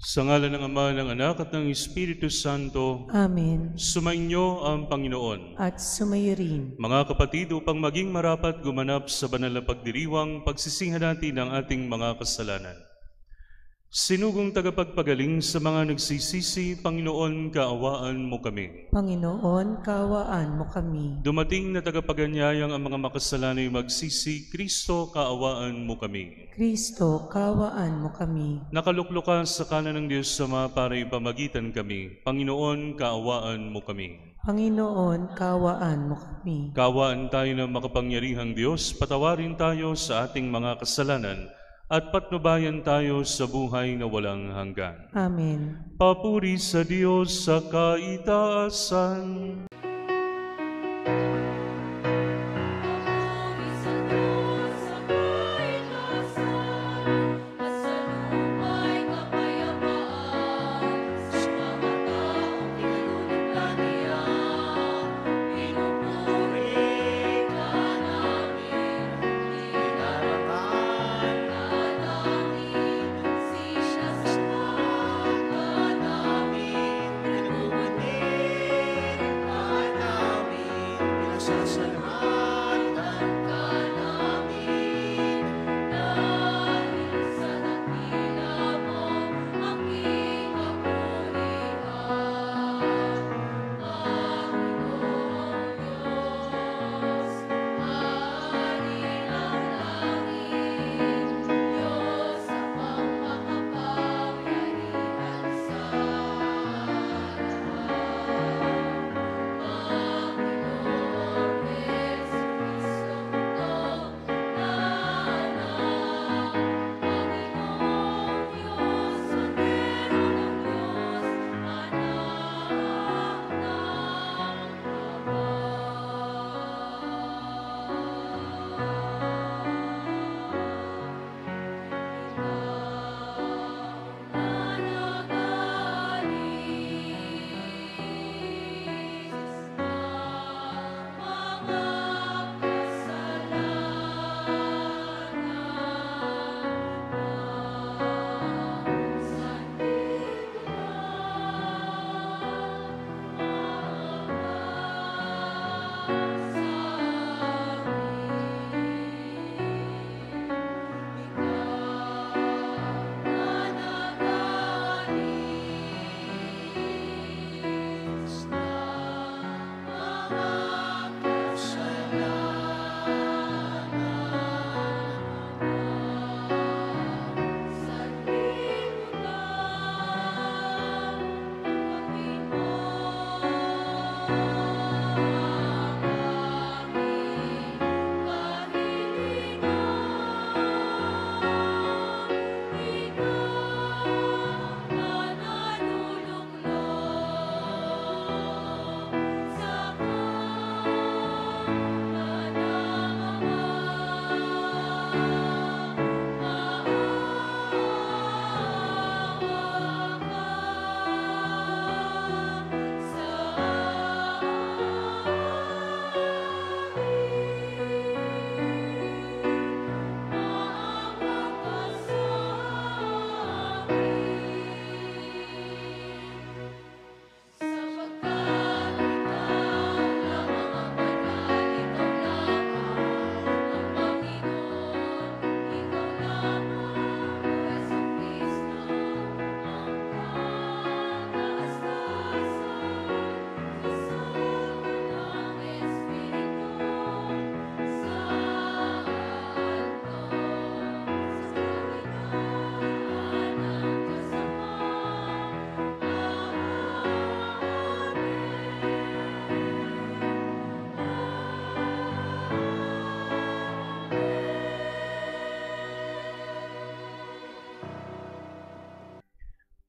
Sa ngalan ng Ama, ng Anak, at ng Espiritu Santo. Amen. Sumainyo ang Panginoon. At sumayo rin. Mga kapatid, upang maging marapat gumanap sa banal na pagdiriwang, pagsisihan natin ang ating mga kasalanan. Sinugong tagapagpagaling sa mga nagsisisi, Panginoon, kaawaan mo kami. Panginoon, kaawaan mo kami. Dumating na tagapaganyayang ang mga makasalanay magsisi, Kristo, kaawaan mo kami. Kristo, kaawaan mo kami. Nakaluklukan sa kanan ng Diyos Ama para ipamagitan kami, Panginoon, kaawaan mo kami. Panginoon, kaawaan mo kami. Kaawaan tayo ng makapangyarihang Diyos, patawarin tayo sa ating mga kasalanan, at patnubayan tayo sa buhay na walang hanggan. Amen. Papuri sa Diyos sa kaitaasan.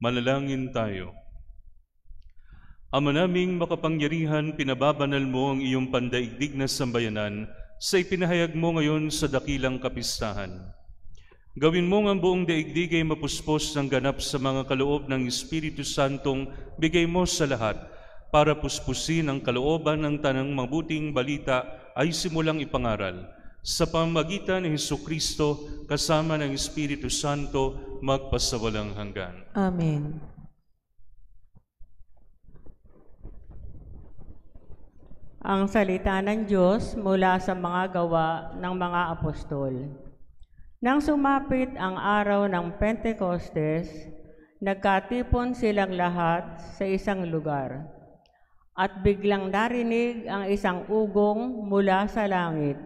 Manalangin tayo. Ama naming makapangyarihan, pinababanal mo ang iyong pandaigdig na sambayanan sa ipinahayag mo ngayon sa dakilang kapistahan. Gawin mo ang buong daigdig ay mapuspos ng ganap sa mga kaloob ng Espiritu Santong bigay mo sa lahat, para puspusin ang kalooban ng tanang mabuting balita ay simulang ipangaral sa pamamagitan ni Hesukristo kasama ng Espiritu Santo magpasawalang hanggan. Amen. Ang salita ng Diyos mula sa mga gawa ng mga apostol. Nang sumapit ang araw ng Pentecostes, nagkatipon silang lahat sa isang lugar. At biglang narinig ang isang ugong mula sa langit.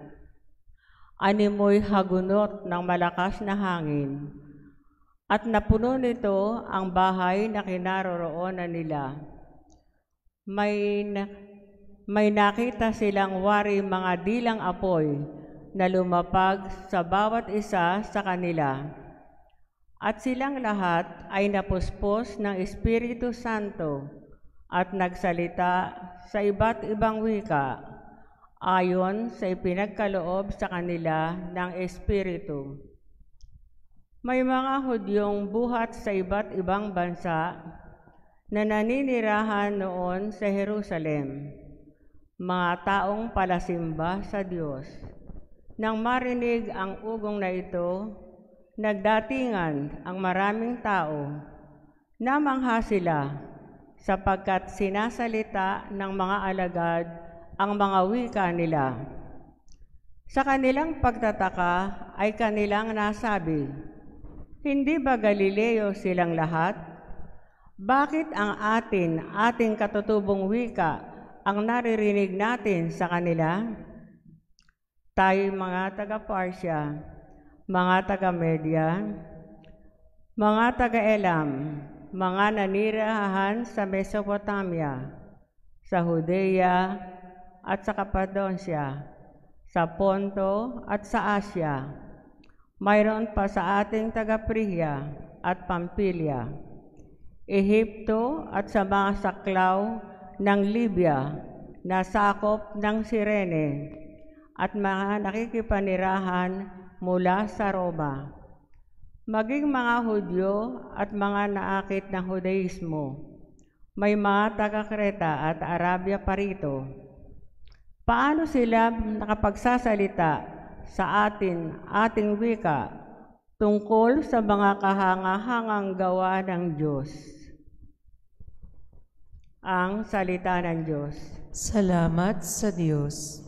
Animoy hagunot ng malakas na hangin. At napuno nito ang bahay na kinaroroonan nila. May nakita silang wari mga dilang apoy na lumapag sa bawat isa sa kanila. At silang lahat ay napuspos ng Espiritu Santo at nagsalita sa iba't ibang wika ayon sa ipinagkaloob sa kanila ng Espiritu. May mga Hudyong buhat sa iba't ibang bansa na naninirahan noon sa Jerusalem, mga taong palasimba sa Diyos. Nang marinig ang ugong na ito, nagdatingan ang maraming tao. Namangha sila sapagkat sinasalita ng mga alagad ang mga wika nila. Sa kanilang pagtataka ay kanilang nasabi, "Hindi ba Galileo silang lahat? Bakit ang ating katutubong wika ang naririnig natin sa kanila?" Tayo mga taga-Parsya, mga taga-Media, mga taga-Elam, mga nanirahan sa Mesopotamia, sa Judea at sa Cappadocia, sa Ponto at sa Asia, mayroon pa sa ating taga-Phrygia at Pamphylia, Ehipto at sa mga saklaw ng Libya na sakop ng Cirene at mga nakikipanirahan mula sa Roma, maging mga Hudyo at mga naakit ng Judaismo. May mga taga-Kreta at Arabia pa rito. Paano sila nakapagsasalita sa ating wika tungkol sa mga kahangahangang gawa ng Diyos? Ang salita ng Diyos. Salamat sa Diyos.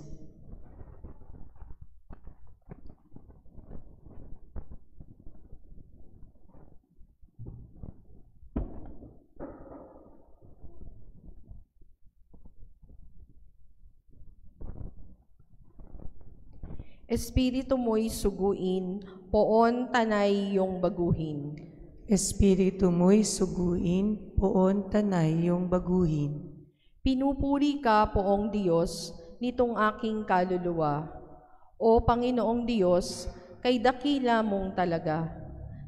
Espiritu mo'y suguin, poon tanay yung baguhin. Espiritu mo'y suguin, poon tanay yung baguhin. Pinupuri ka, poong Diyos, nitong aking kaluluwa. O Panginoong Diyos, kay dakila mong talaga.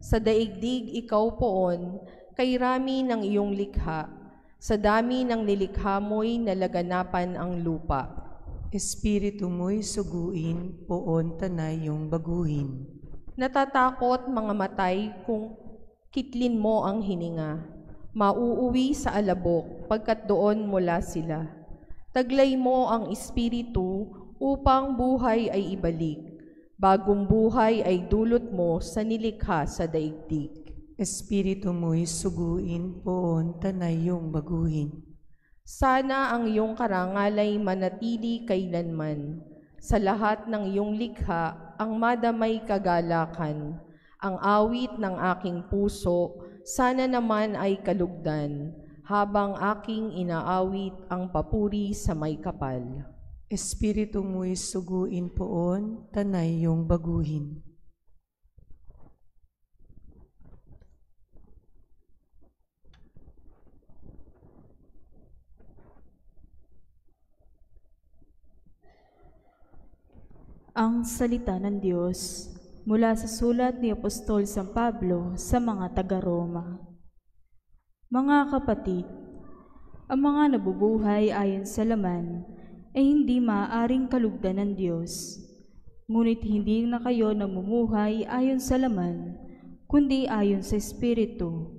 Sa daigdig ikaw poon, kay rami ng iyong likha. Sa dami ng nilikha mo'y nalaganapan ang lupa. Espiritu mo'y suguin, poon tanay yung baguhin. Natatakot mga matay kung kitlin mo ang hininga. Mauuwi sa alabok pagkat doon mula sila. Taglay mo ang espiritu upang buhay ay ibalik. Bagong buhay ay dulot mo sa nilikha sa daigdig. Espiritu mo'y suguin, poon tanay yung baguhin. Sana ang iyong karangal ay manatili kailanman. Sa lahat ng iyong likha, ang madamay kagalakan. Ang awit ng aking puso, sana naman ay kalugdan, habang aking inaawit ang papuri sa may kapal. Espiritu mo'y suguin, poon tanay yung baguhin. Ang salita ng Diyos mula sa sulat ni Apostol San Pablo sa mga taga-Roma. Mga kapatid, ang mga nabubuhay ayon sa laman ay hindi maaaring kalugdan ng Diyos. Ngunit hindi na kayo namumuhay ayon sa laman, kundi ayon sa Espiritu,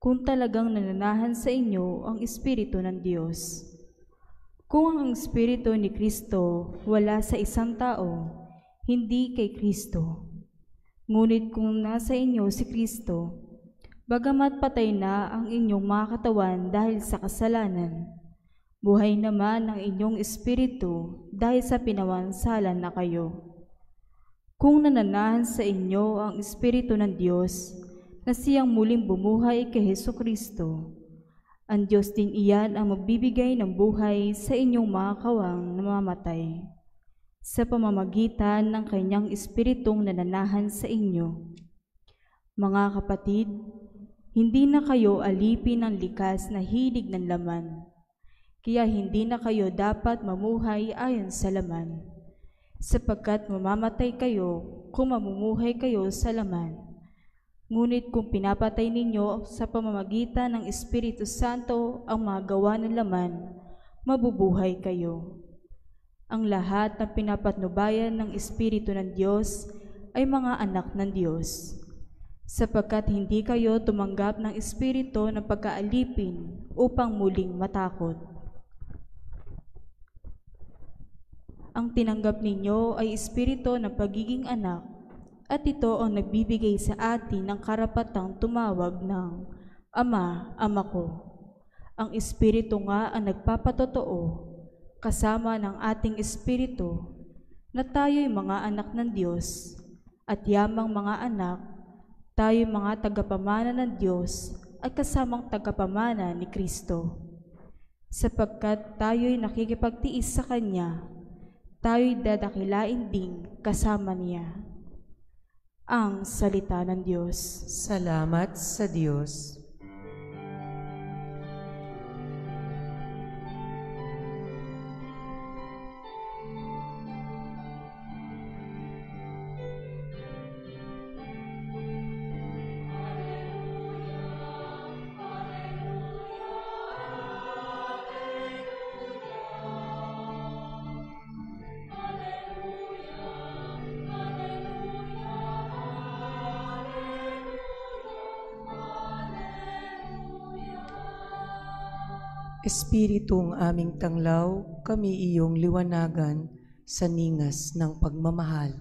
kung talagang nananahan sa inyo ang Espiritu ng Diyos. Kung ang Espiritu ni Kristo wala sa isang tao, hindi kay Kristo. Ngunit kung nasa inyo si Kristo, bagamat patay na ang inyong mga katawan dahil sa kasalanan, buhay naman ang inyong espiritu dahil sa pinawansalan na kayo. Kung nananahan sa inyo ang Espiritu ng Diyos na siyang muling bumuhay kay Hesukristo, ang Diyos din iyan ang magbibigay ng buhay sa inyong mga kawang namamatay sa pamamagitan ng kanyang Espiritong nananahan sa inyo. Mga kapatid, hindi na kayo alipin ng likas na hilig ng laman, kaya hindi na kayo dapat mamuhay ayon sa laman, sapagkat mamamatay kayo kung mamumuhay kayo sa laman. Ngunit kung pinapatay ninyo sa pamamagitan ng Espiritu Santo ang mga gawa ng laman, mabubuhay kayo. Ang lahat ng pinapatnubayan ng Espiritu ng Diyos ay mga anak ng Diyos, sapagkat hindi kayo tumanggap ng espiritu ng pagkaalipin upang muling matakot. Ang tinanggap ninyo ay espiritu ng pagiging anak, at ito ang nagbibigay sa atin ng karapatang tumawag ng Ama, Ama ko. Ang espiritu nga ang nagpapatotoo, kasama ng ating espiritu, na tayo'y mga anak ng Diyos, at yamang mga anak, tayo'y mga tagapamana ng Diyos at kasamang tagapamana ni Kristo. Sapagkat tayo'y nakikipagtiis sa Kanya, tayo'y dadakilain ding kasama Niya. Ang salita ng Diyos. Salamat sa Diyos. Espiritong aming tanglaw, kami iyong liwanagan sa ningas ng pagmamahal.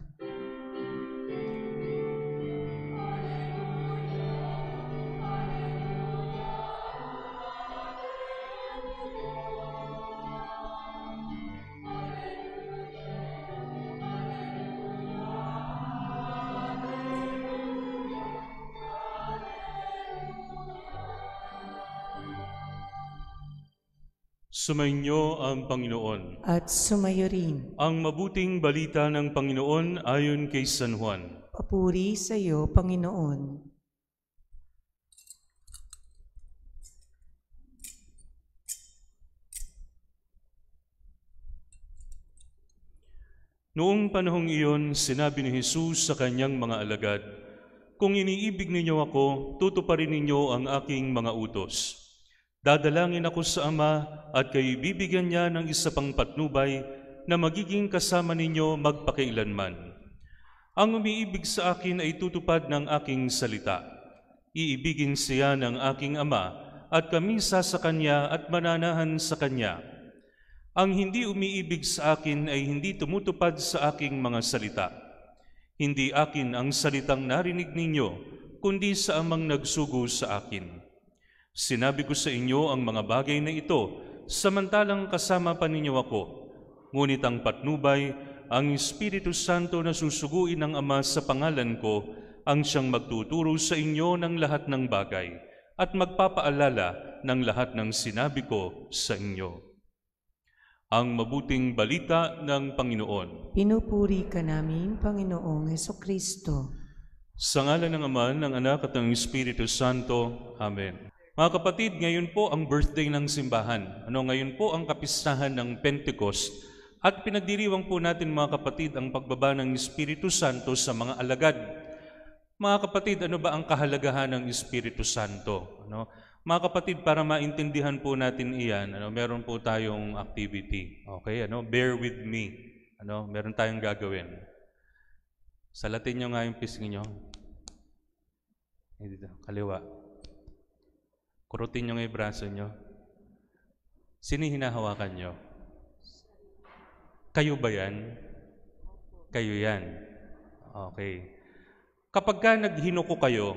Sumainyo ang Panginoon. At sumayo rin. Ang mabuting balita ng Panginoon ayon kay San Juan. Papuri sa iyo, Panginoon. Noong panahong iyon, sinabi ni Jesus sa kanyang mga alagad, "Kung iniibig ninyo ako, tutuparin ninyo ang aking mga utos. Dadalangin ako sa Ama at kayo bibigyan niya ng isa pang patnubay na magiging kasama ninyo magpakailanman. Ang umiibig sa akin ay tutupad ng aking salita. Iibigin siya ng aking Ama at kami sa Kanya at mananahan sa Kanya. Ang hindi umiibig sa akin ay hindi tumutupad sa aking mga salita. Hindi akin ang salitang narinig ninyo, kundi sa Amang nagsugo sa akin. Sinabi ko sa inyo ang mga bagay na ito, samantalang kasama pa ninyo ako. Ngunit ang patnubay, ang Espiritu Santo na susuguin ng Ama sa pangalan ko, ang siyang magtuturo sa inyo ng lahat ng bagay at magpapaalala ng lahat ng sinabi ko sa inyo." Ang mabuting balita ng Panginoon. Pinupuri ka namin, Panginoong Hesukristo. Sa ngalan ng Ama, ng Anak at ng Espiritu Santo. Amen. Mga kapatid, ngayon po ang birthday ng simbahan. Ngayon po ang kapistahan ng Pentecost. At pinagdiriwang po natin, mga kapatid, ang pagbaba ng Espiritu Santo sa mga alagad. Mga kapatid, ano ba ang kahalagahan ng Espiritu Santo? Mga kapatid, para maintindihan po natin iyan, meron po tayong activity. Okay, bear with me. Meron tayong gagawin. Salatin nyo nga yung pisngi nyo. Dito, kaliwa. Kurutin nyo nga yung braso nyo. Sino hinahawakan nyo? Kayo ba yan? Kayo yan. Okay. Kapag ka naghinuko kayo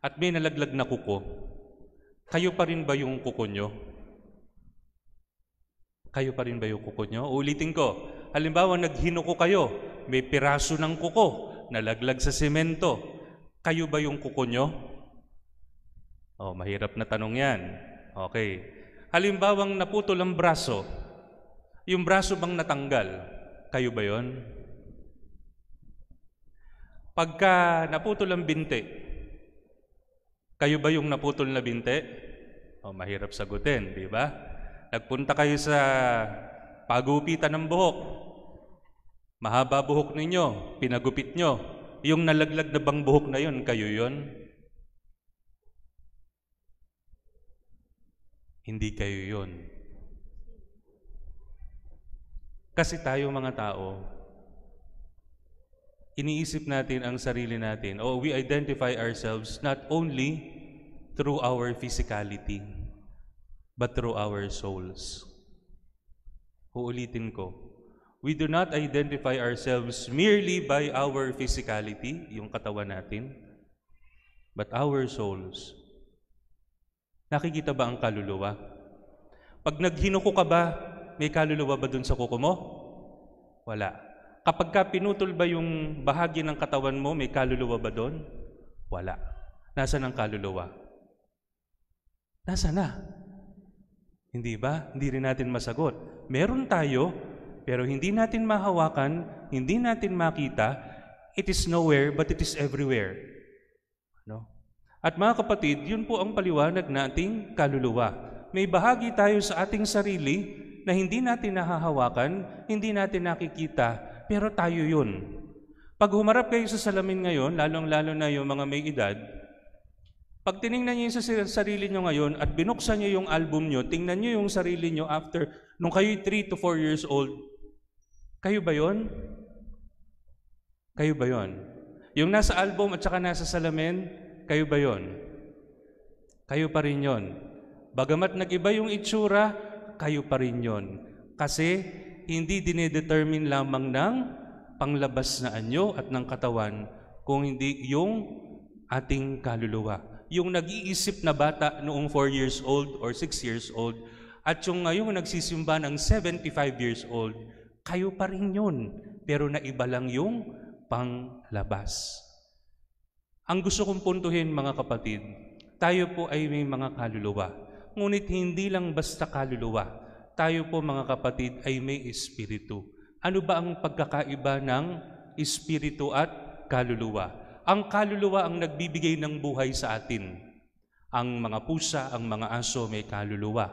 at may nalaglag na kuko, kayo pa rin ba yung kuko nyo? Kayo pa rin ba yung kuko nyo? Ulitin ko. Halimbawa, naghinuko kayo, may piraso ng kuko, nalaglag sa semento. Kayo ba yung kuko nyo? Oh, mahirap na tanong yan. Okay. Halimbawang naputol ang braso, yung braso bang natanggal? Kayo ba yon? Pagka naputol ang binti, kayo ba yung naputol na binti? Oh, mahirap sagutin, di ba? Nagpunta kayo sa pagupitan ng buhok. Mahaba buhok ninyo, pinagupit nyo. Yung nalaglag na bang buhok na yon, kayo yon? Hindi kayo yon. Kasi tayo mga tao, iniisip natin ang sarili natin. We identify ourselves not only through our physicality, but through our souls. Uulitin ko. We do not identify ourselves merely by our physicality, yung katawan natin, but our souls. Nakikita ba ang kaluluwa? Pag naghinuko ka ba, may kaluluwa ba dun sa kuko mo? Wala. Kapag ka pinutol ba yung bahagi ng katawan mo, may kaluluwa ba dun? Wala. Nasaan ang kaluluwa? Nasaan na? Hindi ba? Hindi rin natin masagot. Meron tayo, pero hindi natin mahawakan, hindi natin makita. It is nowhere, but it is everywhere. No? At mga kapatid, yun po ang paliwanag nating kaluluwa. May bahagi tayo sa ating sarili na hindi natin nahahawakan, hindi natin nakikita, pero tayo yun. Pag humarap kayo sa salamin ngayon, lalong-lalo na yung mga may edad, pag tinignan niyo sa sarili niyo ngayon at binuksan niyo yung album niyo, tingnan niyo yung sarili niyo after, nung kayo 3 to 4 years old, kayo ba yon? Kayo ba yon? Yung nasa album at saka nasa salamin, kayo ba yon? Kayo pa rin yon. Bagamat nag-iba yung itsura, kayo pa rin yon. Kasi hindi dinedetermine lamang ng panglabas na anyo at ng katawan, kung hindi yung ating kaluluwa. Yung nag-iisip na bata noong 4 years old or 6 years old, at yung ngayong nagsisimba ng 75 years old, kayo pa rin yun, pero naiba lang yung panglabas. Ang gusto kong puntuhin, mga kapatid, tayo po ay may mga kaluluwa. Ngunit hindi lang basta kaluluwa. Tayo po, mga kapatid, ay may espiritu. Ano ba ang pagkakaiba ng espiritu at kaluluwa? Ang kaluluwa ang nagbibigay ng buhay sa atin. Ang mga pusa, ang mga aso may kaluluwa.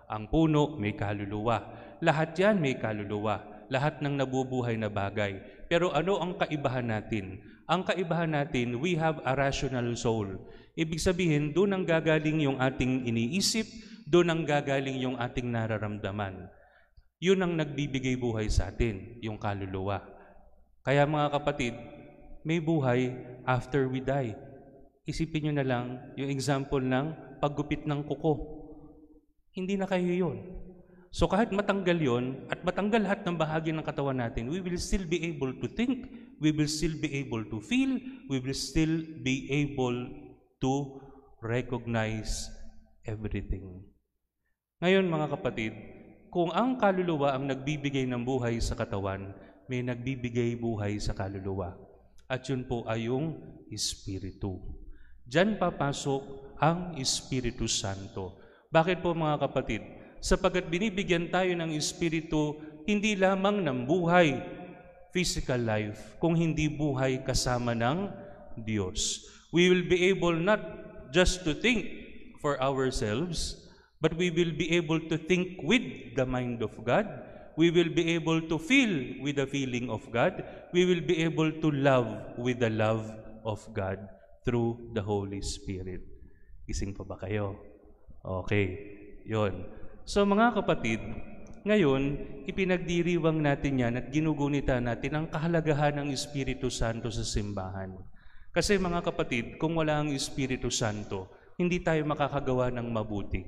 Ang puno may kaluluwa. Lahat yan may kaluluwa. Lahat ng nabubuhay na bagay. Pero ano ang kaibahan natin? Ang kaibahan natin, we have a rational soul. Ibig sabihin, doon ang gagaling yung ating iniisip, doon ang gagaling yung ating nararamdaman. Yun ang nagbibigay buhay sa atin, yung kaluluwa. Kaya mga kapatid, may buhay after we die. Isipin nyo na lang yung example ng paggupit ng kuko. Hindi na kayo yun. So kahit matanggal yon at matanggal lahat ng bahagi ng katawan natin, we will still be able to think, we will still be able to feel, we will still be able to recognize everything. Ngayon mga kapatid, kung ang kaluluwa ang nagbibigay ng buhay sa katawan, may nagbibigay buhay sa kaluluwa. At yun po ay yung Espiritu. Diyan papasok ang Espiritu Santo. Bakit po mga kapatid? Sapagkat binibigyan tayo ng Espiritu hindi lamang ng buhay, physical life, kung hindi buhay kasama ng Diyos. We will be able not just to think for ourselves, but we will be able to think with the mind of God. We will be able to feel with the feeling of God. We will be able to love with the love of God through the Holy Spirit. Gising pa ba kayo? Okay, yon. So mga kapatid, ngayon, ipinagdiriwang natin yan at ginugunita natin ang kahalagahan ng Espiritu Santo sa simbahan. Kasi mga kapatid, kung wala ang Espiritu Santo, hindi tayo makakagawa ng mabuti.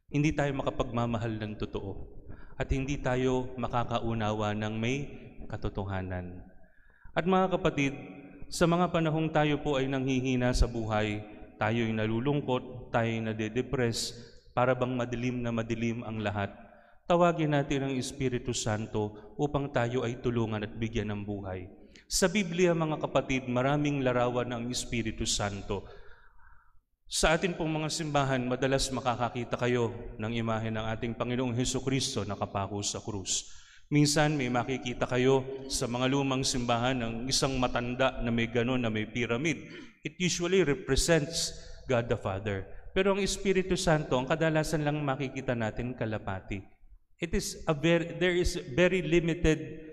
Hindi tayo makapagmamahal ng totoo. At hindi tayo makakaunawa ng may katotohanan. At mga kapatid, sa mga panahong tayo po ay nanghihina sa buhay, tayo'y nalulungkot, tayo'y nade-depress, para bang madilim na madilim ang lahat, tawagin natin ang Espiritu Santo upang tayo ay tulungan at bigyan ng buhay. Sa Biblia, mga kapatid, maraming larawan ng Espiritu Santo. Sa atin pong mga simbahan, madalas makakakita kayo ng imahe ng ating Panginoong Hesukristo nakapako sa krus. Minsan may makikita kayo sa mga lumang simbahan ng isang matanda na may ganon, na may pyramid. It usually represents God the Father. Pero ang Espiritu Santo, ang kadalasan lang makikita natin kalapati. There is very limited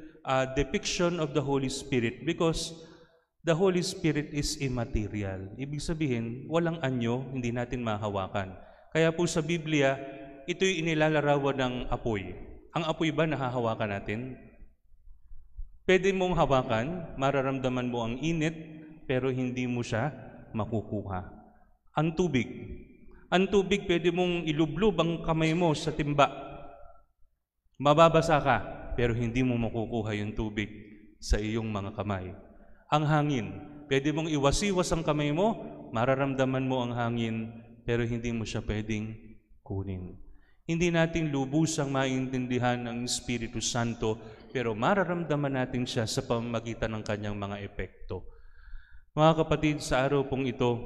depiction of the Holy Spirit because the Holy Spirit is immaterial. Ibig sabihin, walang anyo, hindi natin mahawakan. Kaya po sa Biblia, ito'y inilalarawan ng apoy. Ang apoy ba nahahawakan natin? Pwede mong hawakan, mararamdaman mo ang init, pero hindi mo siya makukuha. Ang tubig, pwede mong ilublob ang kamay mo sa timba. Mababasa ka, pero hindi mo makukuha yung tubig sa iyong mga kamay. Ang hangin, pwede mong iwasiwas ang kamay mo, mararamdaman mo ang hangin, pero hindi mo siya pwedeng kunin. Hindi natin lubusang maintindihan ang Espiritu Santo, pero mararamdaman natin siya sa pamamagitan ng kanyang mga epekto. Mga kapatid, sa araw pong ito,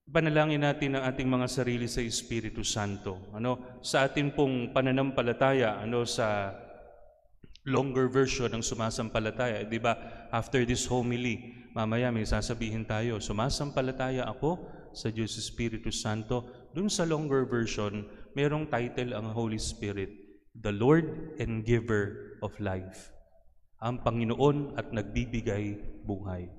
panalangin natin ang ating mga sarili sa Espiritu Santo. Sa ating pong pananampalataya, sa longer version ng sumasampalataya, di ba? After this homily, mamaya may sasabihin tayo, sumasampalataya ako sa Diyos Espiritu Santo. Dun sa longer version, merong title ang Holy Spirit, the Lord and Giver of Life. Ang Panginoon at nagbibigay buhay.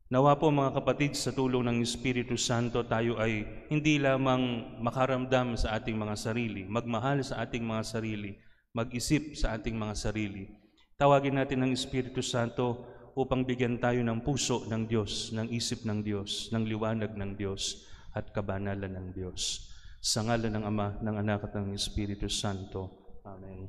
Nawa po mga kapatid, sa tulong ng Espiritu Santo, tayo ay hindi lamang makaramdam sa ating mga sarili, magmahal sa ating mga sarili, mag-isip sa ating mga sarili. Tawagin natin ang Espiritu Santo upang bigyan tayo ng puso ng Diyos, ng isip ng Diyos, ng liwanag ng Diyos, at kabanalan ng Diyos. Sa ngalan ng Ama, ng Anak at ng Espiritu Santo. Amen.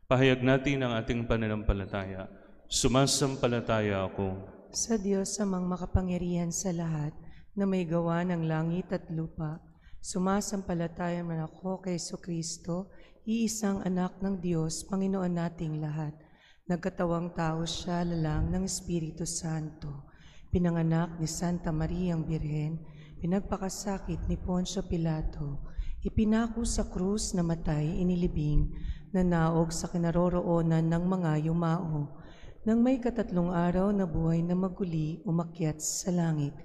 Pahayag natin ang ating pananampalataya. Sumasampalataya ako sa Diyos amang makapangyarihan sa lahat, na may gawa ng langit at lupa. Sumasampalataya man ako kay Jesucristo, iisang anak ng Diyos, Panginoon nating lahat. Nagkatawang tao siya, lalang ng Espiritu Santo. Pinanganak ni Santa Maria ang Birhen, pinagpakasakit ni Poncio Pilato, ipinako sa krus, namatay, inilibing, nanaog sa kinaroroonan ng mga yumao. Nang may katatlong araw na buhay na maguli, umakyat sa langit,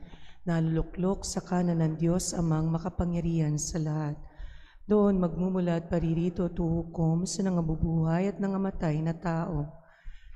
naluluklok sa kanan ng Diyos amang makapangyarihan sa lahat. Doon magmumula at paririto at uhukom sa nangabubuhay at nangamatay na tao.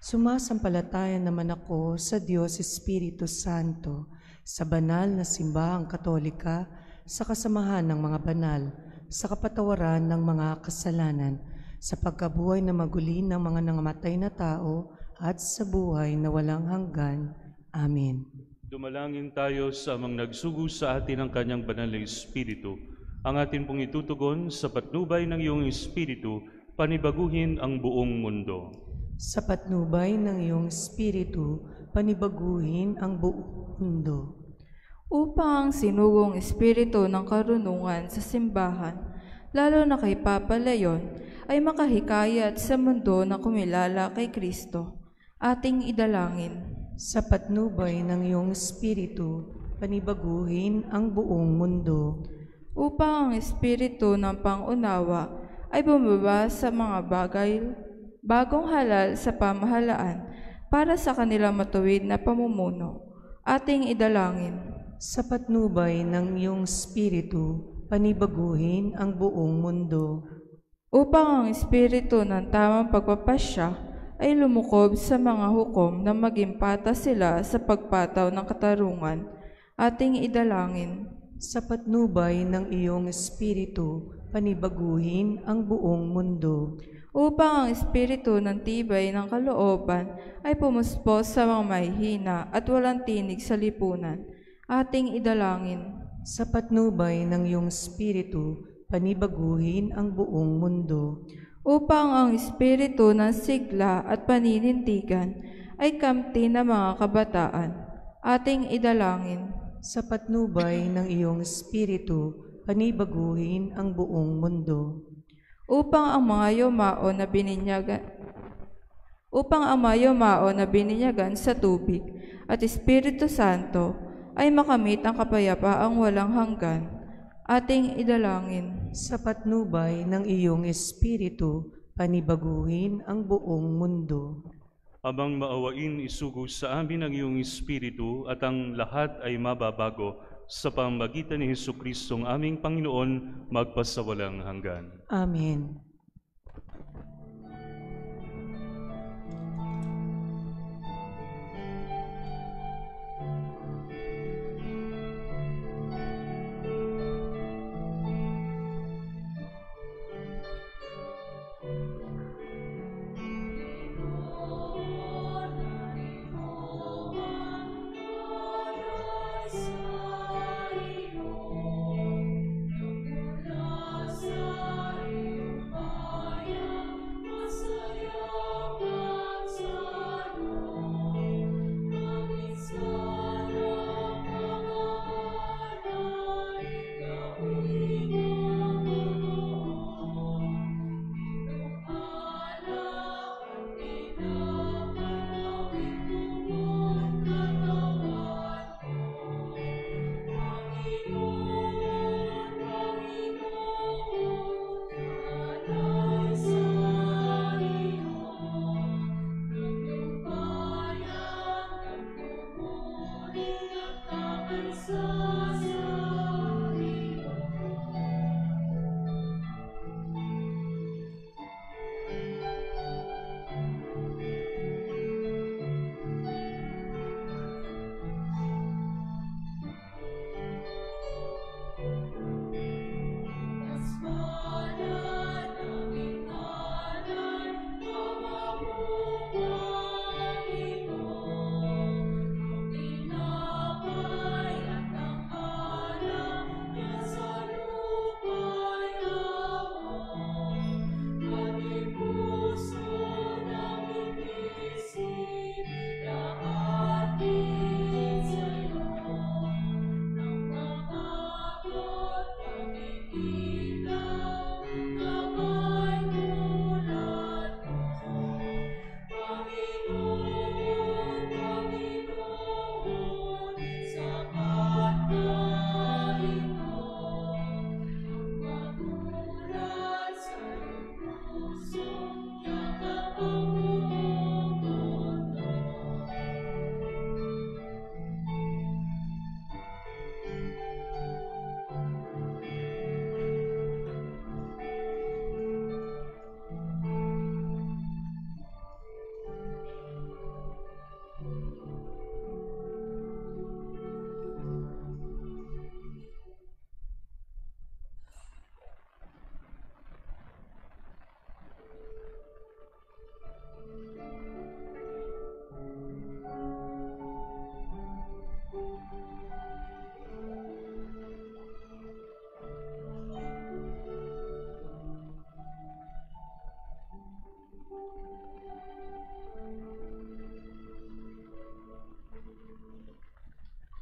Sumasampalataya naman ako sa Diyos Espiritu Santo, sa banal na simbahang Katolika, sa kasamahan ng mga banal, sa kapatawaran ng mga kasalanan, sa pagkabuhay na maguli ng mga nangamatay na tao, at sa buhay na walang hanggan. Amen. Dumalangin tayo sa amang nagsugo sa atin ng kanyang banal na Espiritu. Ang atin pong itutugon sa patnubay ng iyong Espiritu, panibaguhin ang buong mundo. Sa patnubay ng iyong Espiritu, panibaguhin ang buong mundo. Upang ang sinugong Espiritu ng karunungan sa simbahan, lalo na kay Papa Leon, ay makahikayat sa mundo na kumilala kay Kristo, ating idalangin. Sa patnubay ng iyong Espiritu, panibaguhin ang buong mundo. Upang ang Espiritu ng pangunawa ay bumaba sa mga bagong halal sa pamahalaan para sa kanilang matuwid na pamumuno, ating idalangin. Sa patnubay ng iyong Espiritu, panibaguhin ang buong mundo. Upang ang Espiritu ng tamang pagpapasya ay lumukob sa mga hukom na maging patas sila sa pagpataw ng katarungan, ating idalangin. Sa patnubay ng iyong Espiritu, panibaguhin ang buong mundo. Upang ang Espiritu ng tibay ng kalooban ay pumuspos sa mga mahihina at walang tinig sa lipunan, ating idalangin. Sa patnubay ng iyong Espiritu, panibaguhin ang buong mundo. upang ang espiritu ng sigla at paninindigan ay kamti ng mga kabataan. Ating idalangin. Sa patnubay ng iyong espiritu, panibaguhin ang buong mundo. Upang ang mga yumao na bininyagan sa tubig at Espiritu Santo ay makamit ang kapayapaang walang hanggan. Ating idalangin. Sa patnubay ng iyong espiritu, panibaguhin ang buong mundo. Amang maawain isugo sa amin ang iyong espiritu at ang lahat ay mababago sa pamamagitan ni Jesucristong aming Panginoon magpasawalang hanggan. Amen.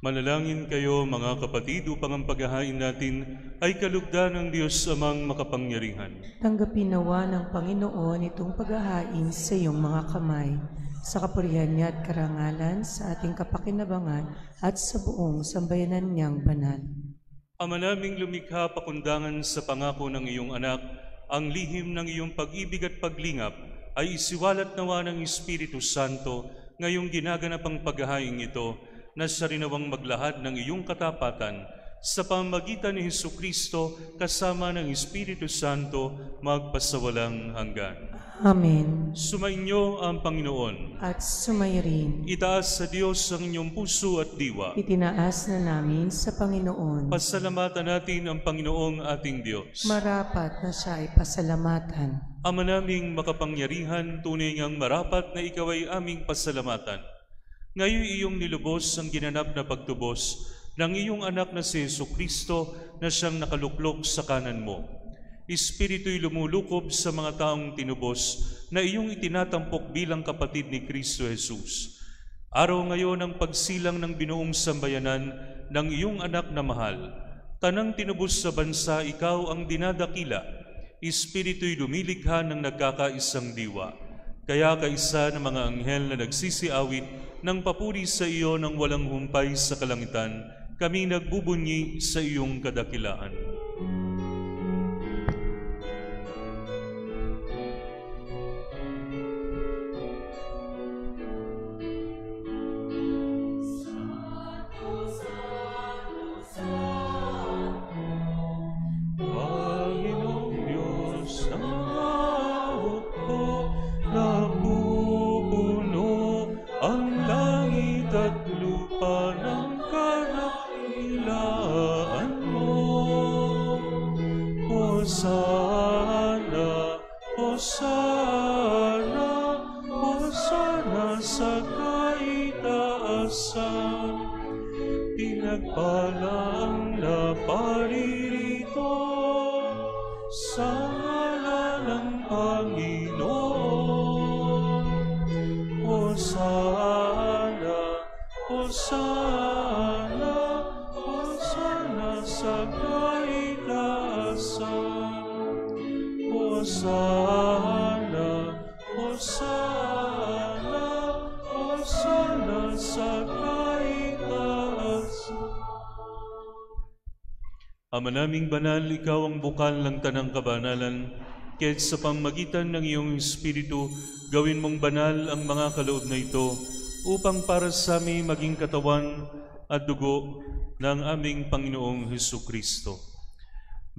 Manalangin kayo mga kapatid upang ang paghahain natin ay kalugdan ng Diyos amang makapangyarihan. Tanggapin nawa ng Panginoon itong paghahain sa iyong mga kamay, sa kapurihan niya at karangalan, sa ating kapakinabangan at sa buong sambayanan niyang banal. Ama naming lumikha pakundangan sa pangako ng iyong anak, ang lihim ng iyong pag-ibig at paglingap ay isiwalat nawa ng Espiritu Santo ngayong ginaganapang paghahain ito, na siya rinawang maglahad ng iyong katapatan sa pamamagitan ni Jesucristo kasama ng Espiritu Santo magpasawalang hanggan. Amen. Sumainyo ang Panginoon. At sumayrin. Itaas sa Diyos ang inyong puso at diwa. Itinaas na namin sa Panginoon. Pasalamatan natin ang Panginoong ating Diyos. Marapat na siya ay pasalamatan. Ama naming makapangyarihan, tunay ngang marapat na ikaw ay aming pasalamatan. Ngayon iyong nilubos ang ginanap na pagtubos ng iyong anak na si Jesucristo na siyang nakaluklok sa kanan mo. Espiritu'y lumulukob sa mga taong tinubos na iyong itinatampok bilang kapatid ni Kristo Jesus. Araw ngayon ang pagsilang ng binuong sambayanan ng iyong anak na mahal. Tanang tinubos sa bansa, ikaw ang dinadakila. Espiritu'y lumilikha ng nagkakaisang diwa. Kaya kaisa ng mga anghel na nagsisiawit ng papuri sa iyo ng walang humpay sa kalangitan, kami nagbubunyi sa iyong kadakilaan. Pinagpalang na paririto sa ngalan ng Panginoon. Hosana, Hosana, Hosana sa kaitaasan. Hosana, Hosana, Hosana sa Ama naming banal, ikaw ang bukal ng tanang kabanalan, kaya't sa pamamagitan ng iyong Espiritu, gawin mong banal ang mga kaloob na ito, upang para sa amin maging katawan at dugo ng aming Panginoong Hesukristo.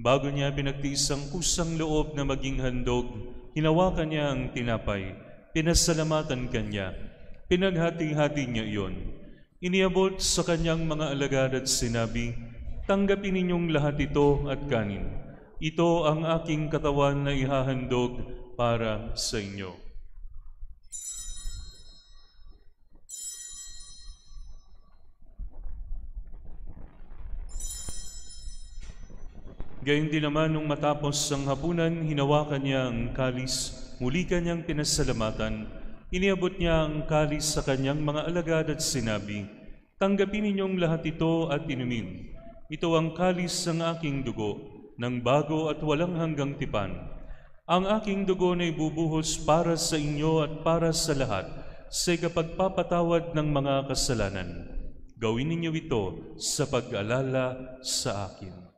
Bago niya pinagtiis ang kusang loob na maging handog, hinawakan niya ang tinapay, pinasalamatan kanya, pinaghati-hati niya iyon. Iniabot sa kanyang mga alagad at sinabi, "Tanggapin ninyong lahat ito at kanin. Ito ang aking katawan na ihahandog para sa inyo." Gayun din naman nung matapos ang hapunan, hinawakan niya ang kalis, muli kanyang pinasalamatan, iniabot niya ang kalis sa kanyang mga alagad at sinabi, "Tanggapin ninyong lahat ito at inumin. Ito ang kalis ng aking dugo, ng bago at walang hanggang tipan. Ang aking dugo na ibubuhos para sa inyo at para sa lahat sa ikapagpapatawad ng mga kasalanan. Gawin ninyo ito sa pag-alala sa akin."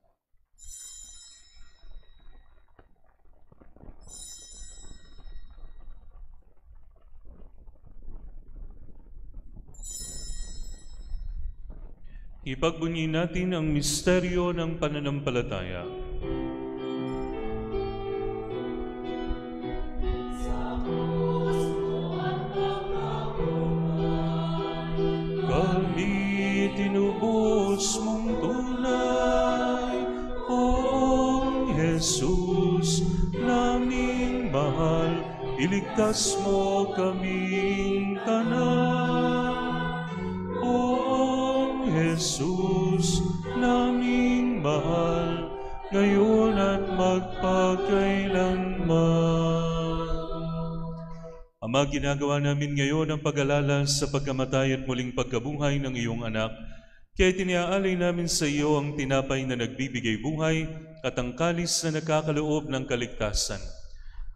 Ipagbunyi natin ang misteryo ng pananampalataya. Kami tinubos mong tunay, Poong Jesus, naming mahal, iligtas mo kaming tanan. Jesus, naming mahal, ngayon at magpakailanman. Ama, ginagawa namin ngayon ang pag-alala sa pagkamatay at muling pagkabuhay ng iyong anak, kaya tiniaalay namin sa iyo ang tinapay na nagbibigay buhay at ang kalis na nagkakaloob ng kaligtasan.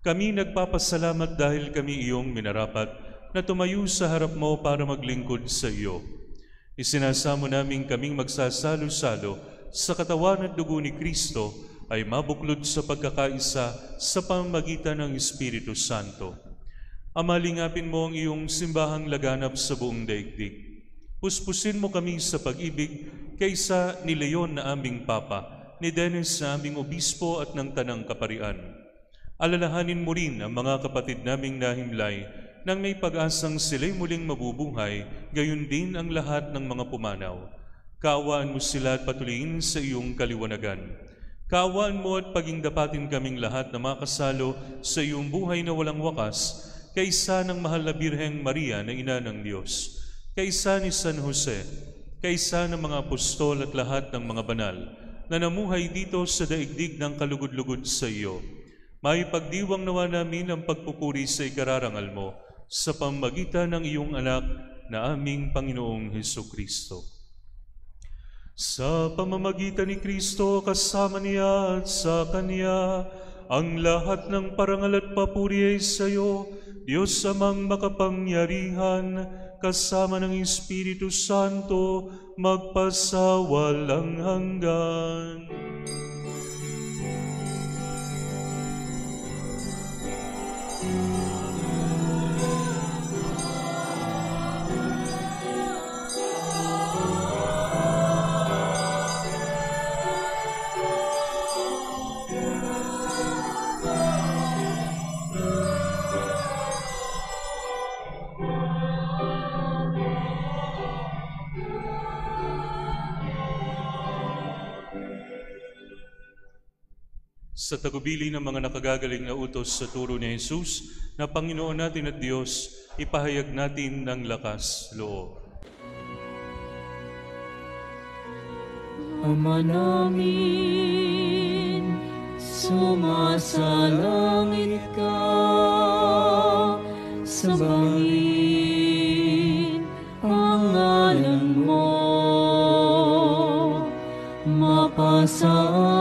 Kami nagpapasalamat dahil kami iyong minarapat na tumayo sa harap mo para maglingkod sa iyo. Isinasamo namin kaming magsasalo-salo sa katawan at dugo ni Kristo ay mabuklod sa pagkakaisa sa pamamagitan ng Espiritu Santo. Ama, lingapin mo ang iyong simbahang laganap sa buong daigdig. Puspusin mo kami sa pag-ibig kaysa ni Leon na aming Papa, ni Dennis na aming Obispo at ng Tanang Kaparian. Alalahanin mo rin ang mga kapatid naming nahimlay nang may pag-asang sila'y muling mabubuhay, gayon din ang lahat ng mga pumanaw. Kaawaan mo sila at patuloyin sa iyong kaliwanagan. Kaawaan mo at pagingdapatin kaming lahat na makasalo sa iyong buhay na walang wakas, kaysa ng mahal na Birheng Maria na Ina ng Diyos, kaysa ni San Jose, kaysa ng mga apostol at lahat ng mga banal, na namuhay dito sa daigdig ng kalugod-lugod sa iyo. May pagdiwang nawa namin ang pagpupuri sa ikararangal mo sa pamamagitan ng iyong anak na aming Panginoong Hesukristo. Sa pamamagitan ni Kristo, kasama niya at sa Kanya, ang lahat ng parangal at papuri ay sa iyo, Diyos amang makapangyarihan, kasama ng Espiritu Santo, magpasawalang hanggan. Sa tagubili ng mga nakagagaling na utos sa turo ni Jesus, na Panginoon natin at Diyos, ipahayag natin ng lakas loob. Ama namin, sumasalangit ka, sambahin ang ngalan mo, mapasa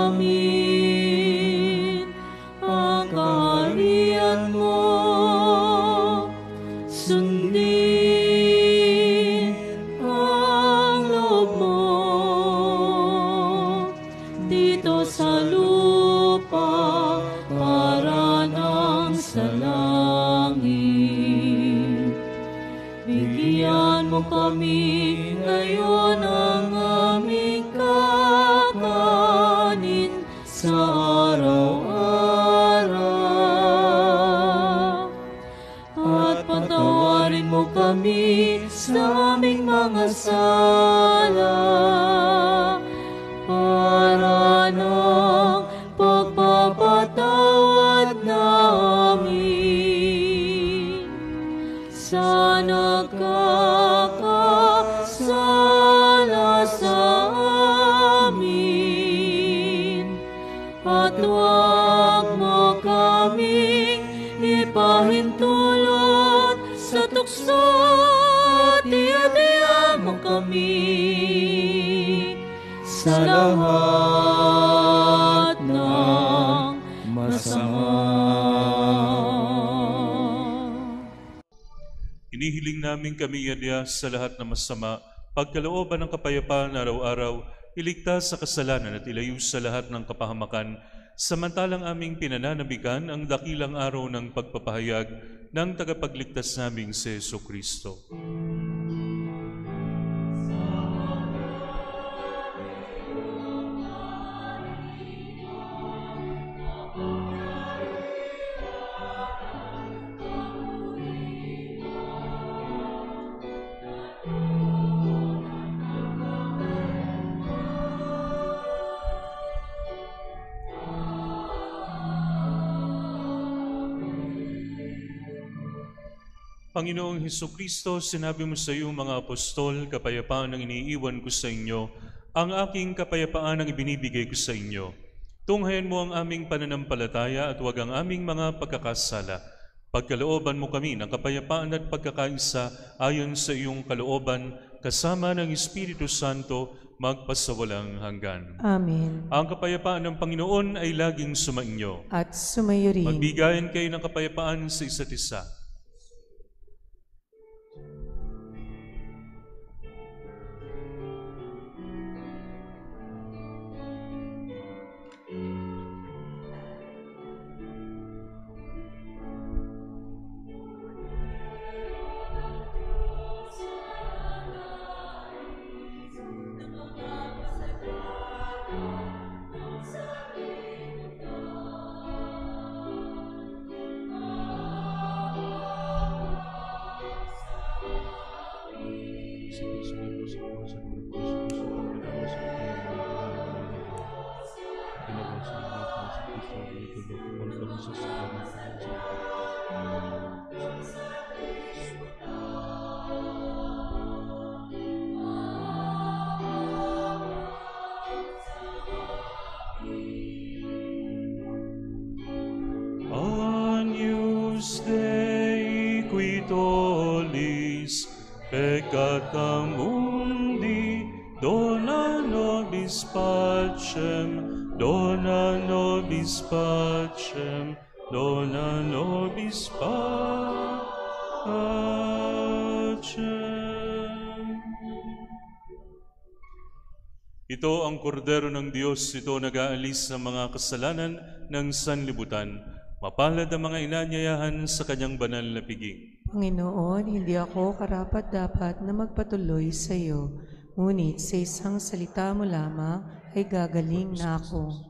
amin ang kaharian mo, sundin ang loob mo dito sa lupa para nang sa langit. Bigyan mo kami ngayon ang aming kakanin sa araw-araw, at patawarin mo kami sa aming mga sala, para ng pagpapatawad namin sa nagkakasala sa amin, at huwag mo kaming ipahintulot sa tukso, at iadya mo kami sa lahat ng masama. Inihiling namin kami iadya sa lahat ng masama, pagkalooban ng kapayapaan araw-araw, iligtas sa kasalanan at ilayo sa lahat ng kapahamakan, samantalang aming pinananabikan ang dakilang araw ng pagpapahayag ng tagapagligtas naming si Jesucristo. Panginoong Hesukristo, sinabi mo sa iyong mga apostol, kapayapaan ang iniiwan ko sa inyo, ang aking kapayapaan ang ibinibigay ko sa inyo. Tunghayan mo ang aming pananampalataya at huwag ang aming mga pagkakasala. Pagkalooban mo kami ng kapayapaan at pagkakaisa ayon sa iyong kalooban, kasama ng Espiritu Santo, magpasawalang hanggan. Amen. Ang kapayapaan ng Panginoon ay laging sumainyo. At sumayo rin. Magbigayan kayo ng kapayapaan sa isa't isa. Beata mundi, dona nobis pacem, dona nobis pacem, dona nobis pacem. Ito ang kordero ng Diyos, ito nag-aalis ng mga kasalanan ng sanlibutan. Mapalad ang mga inanyayahan sa kanyang banal na piging. Panginoon, hindi ako karapat-dapat na magpatuloy sa iyo, ngunit sa isang salita mo lamang ay gagaling na ako.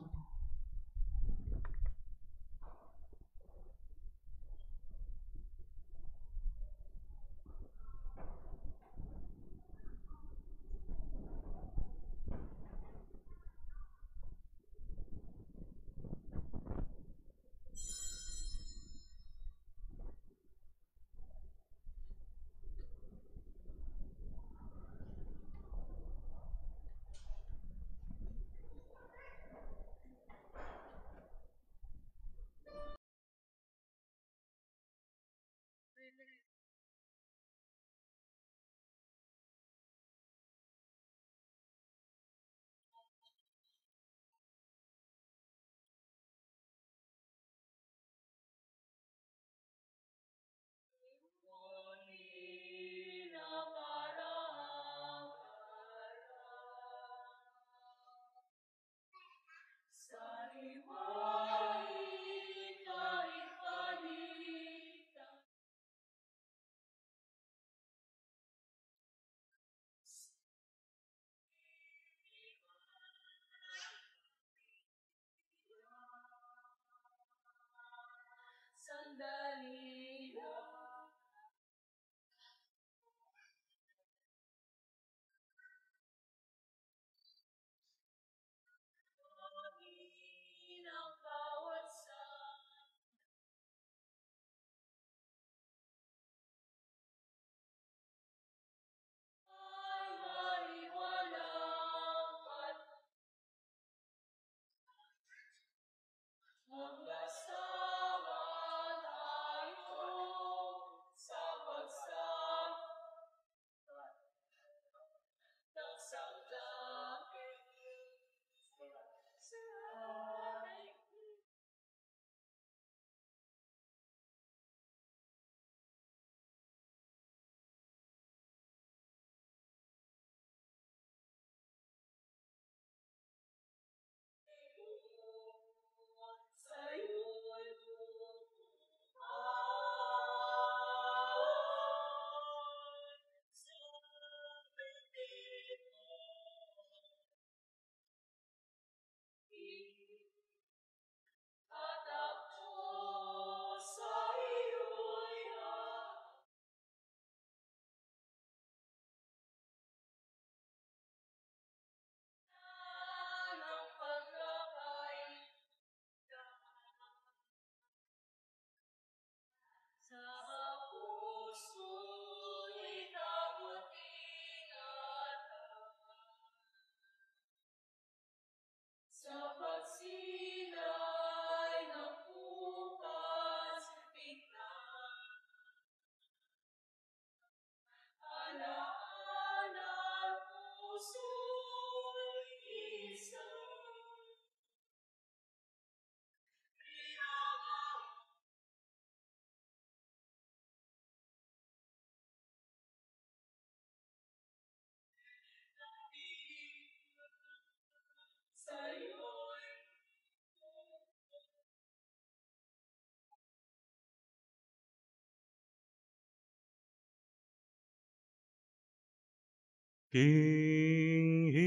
Hinghilig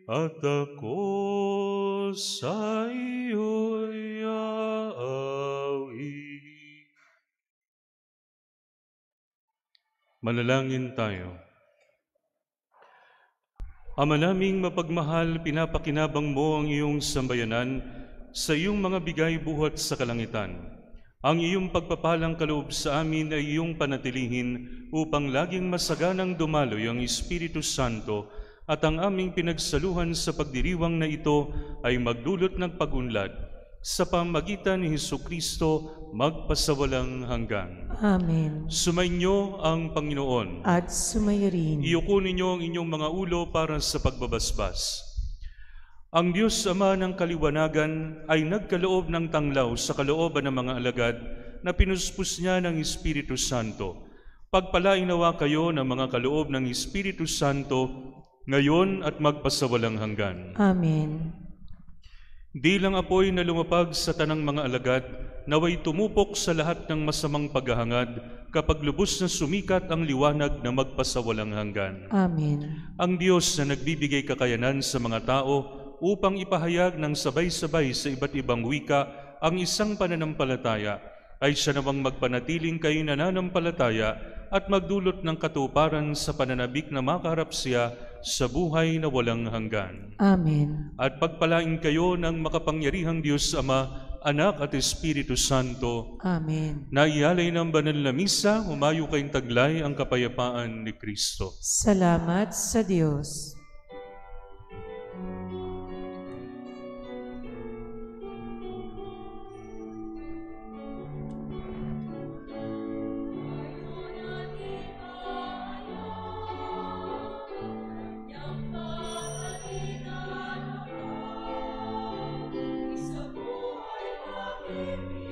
at ako sa iyo'y aawi. Manalangin tayo. Ama naming mapagmahal, pinapakinabang mo ang iyong sambayanan sa iyong mga bigay buhat sa kalangitan. Ang iyong pagpapalang kaloob sa amin ay iyong panatilihin upang laging masaganang dumaloy ang Espiritu Santo at ang aming pinagsaluhan sa pagdiriwang na ito ay magdulot ng pag-unlad sa pamagitan ni Hesukristo magpasawalang hanggan. Amen. Sumainyo ang Panginoon. At sumayo rin. Iyuko ninyo ang inyong mga ulo para sa pagbabasbas. Ang Diyos Ama ng Kaliwanagan ay nagkaloob ng tanglaw sa kalooban ng mga alagad na pinuspos niya ng Espiritu Santo. Pagpalain nawa kayo ng mga kaloob ng Espiritu Santo ngayon at magpasawalang hanggan. Amen. Di lang apoy na lumapag sa tanang mga alagad, naway tumupok sa lahat ng masamang paghahangad kapag lubos na sumikat ang liwanag na magpasawalang hanggan. Amen. Ang Diyos na nagbibigay kakayanan sa mga tao upang ipahayag ng sabay-sabay sa iba't ibang wika ang isang pananampalataya, ay siya namang magpanatiling kay nananampalataya at magdulot ng katuparan sa pananabik na makaharap siya sa buhay na walang hanggan. Amen. At pagpalain kayo ng makapangyarihang Diyos Ama, Anak at Espiritu Santo, Amen. na ialay ng banal na misa, humayo kayong taglay ang kapayapaan ni Kristo. Salamat sa Diyos. Sa buhay namin